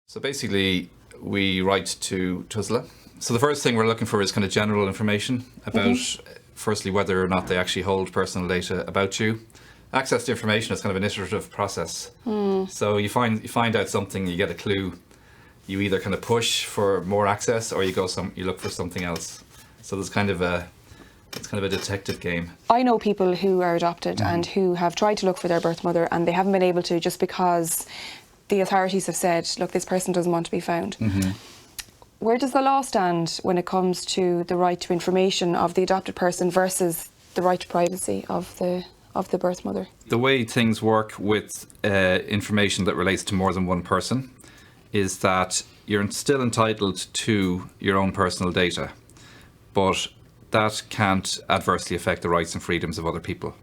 So basically, we write to TUSLA. So the first thing we're looking for is kind of general information about, firstly, whether or not they actually hold personal data about you. Access to information is kind of an iterative process. So you find out something, you get a clue, you either kind of push for more access or you look for something else. So there's it's kind of a detective game. I know people who are adopted and who have tried to look for their birth mother and they haven't been able to, just because the authorities have said, look, this person doesn't want to be found. Where does the law stand when it comes to the right to information of the adopted person versus the right to privacy of the birth mother? The way things work with information that relates to more than one person is that you're still entitled to your own personal data, but that can't adversely affect the rights and freedoms of other people.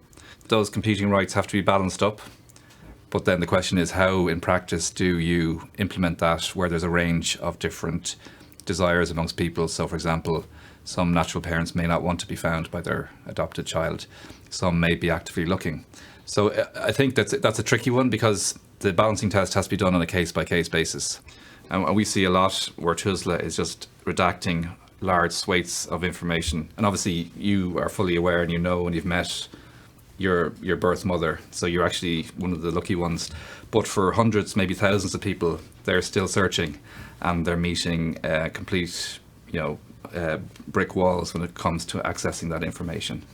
Those competing rights have to be balanced up, but then the question is, how in practice do you implement that where there's a range of different desires amongst people? So for example, some natural parents may not want to be found by their adopted child. Some may be actively looking. So I think that's a tricky one, because the balancing test has to be done on a case-by-case basis. And we see a lot where TUSLA is just redacting large swathes of information. And obviously you are fully aware and you know, and you've met your birth mother, so you're actually one of the lucky ones. But for hundreds, maybe thousands of people, they're still searching and they're meeting complete, brick walls when it comes to accessing that information.